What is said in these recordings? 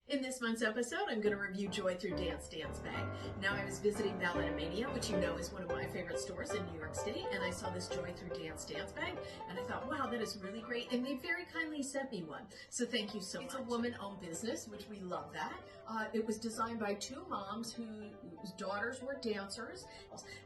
In this month's episode, I'm going to review JoyThruDance dance bag. Now, I was visiting Ballet, which you know is one of my favorite stores in New York State, and I saw this JoyThruDance dance bag, and I thought, wow, that is really great, and they very kindly sent me one. So thank you so much. It's a woman-owned business, which we love that. It was designed by two moms whose daughters were dancers,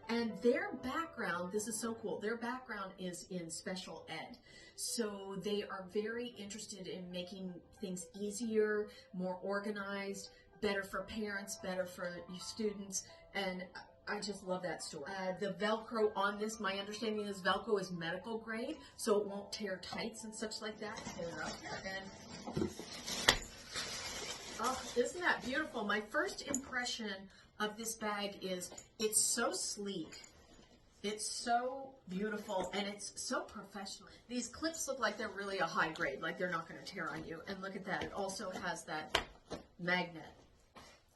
and their background, this is so cool, their background is in special ed. So they are very interested in making things easier, more organized, better for parents, better for you students, and I just love that store. The Velcro on this, my understanding is Velcro is medical grade, so it won't tear tights and such like that. Pull it up here, and oh, isn't that beautiful? My first impression of this bag is it's so sleek. It's so beautiful, and it's so professional. These clips look like they're really a high grade, like they're not going to tear on you. And look at that. It also has that magnet.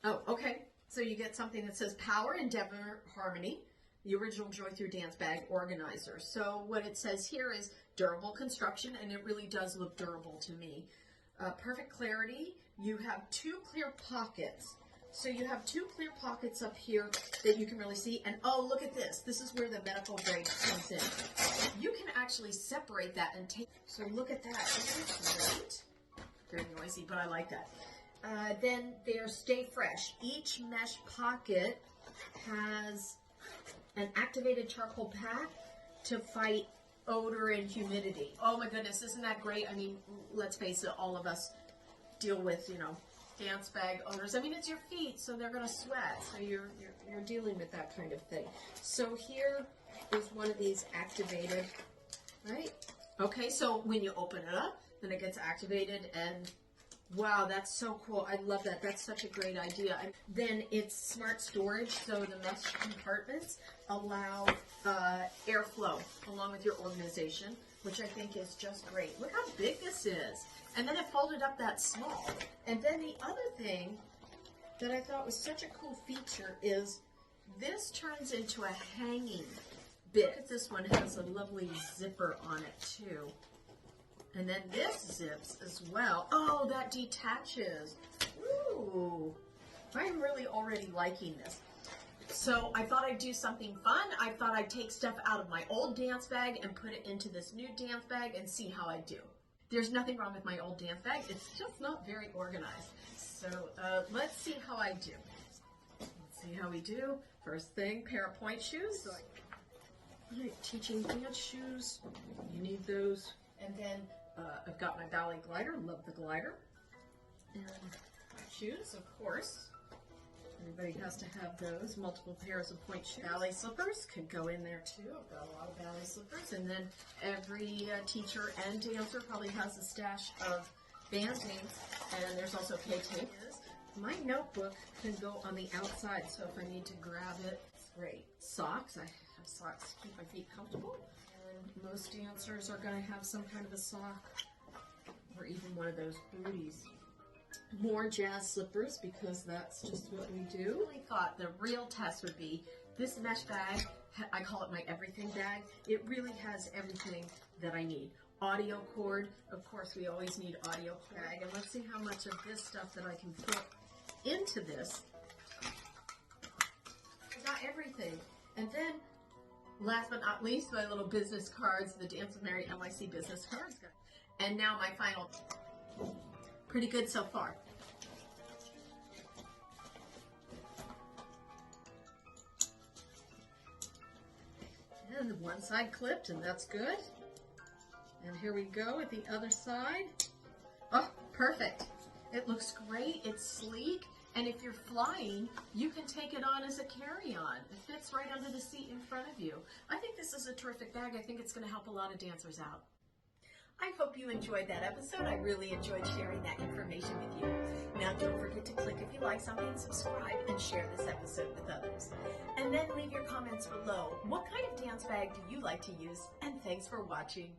Oh, okay. So you get something that says Power, Endeavor, Harmony, the original JoyThruDance bag organizer. So what it says here is durable construction, and it really does look durable to me. Perfect clarity. You have two clear pockets. So you have two clear pockets up here that you can really see. And oh, look at this. This is where the medical grade comes in. You can actually separate that and take. So look at that. Isn't it great? Very noisy, but I like that. Then there's Stay Fresh. Each mesh pocket has an activated charcoal pack to fight odor and humidity. Oh my goodness, isn't that great? I mean, let's face it, all of us deal with, dance bag odors. I mean, it's your feet, so they're going to sweat. So you're dealing with that kind of thing. So here is one of these activated, right? Okay, so when you open it up, then it gets activated, and wow, that's so cool. I love that. That's such a great idea. Then it's smart storage, so the mesh compartments allow airflow along with your organization, which I think is just great. Look how big this is. And then it folded up that small. And then the other thing that I thought was such a cool feature is this turns into a hanging bit. This one has a lovely zipper on it too. And then this zips as well. Oh, that detaches. Ooh, I'm really already liking this. So I thought I'd do something fun. I thought I'd take stuff out of my old dance bag and put it into this new dance bag and see how I do. There's nothing wrong with my old dance bag. It's just not very organized. So let's see how I do. Let's see how we do. First thing, pair of point shoes. So teaching dance shoes, you need those. And then I've got my ballet glider. Love the glider. And shoes, of course. Everybody has to have those. Multiple pairs of point shoes. Ballet slippers could go in there too. I've got a lot of ballet slippers. And then every teacher and dancer probably has a stash of Band-Aids. And there's also K-tape. My notebook can go on the outside, so if I need to grab it, it's great. Socks. I have socks to keep my feet comfortable. And most dancers are going to have some kind of a sock or even one of those booties. More jazz slippers, because that's just what we do. I really thought the real test would be this mesh bag. I call it my everything bag. It really has everything that I need. Audio cord, of course we always need audio bag. And let's see how much of this stuff that I can put into this. I got everything. And then last but not least, my little business cards, the Dance with Mary NYC business cards. And now my final. Pretty good so far. And one side clipped, and that's good. And here we go with the other side. Oh, perfect. It looks great. It's sleek. And if you're flying, you can take it on as a carry-on. It fits right under the seat in front of you. I think this is a terrific bag. I think it's going to help a lot of dancers out. I hope you enjoyed that episode. I really enjoyed sharing that information with you. Now don't forget to click if you like something, subscribe, and share this episode with others. And then leave your comments below. What kind of dance bag do you like to use? And thanks for watching.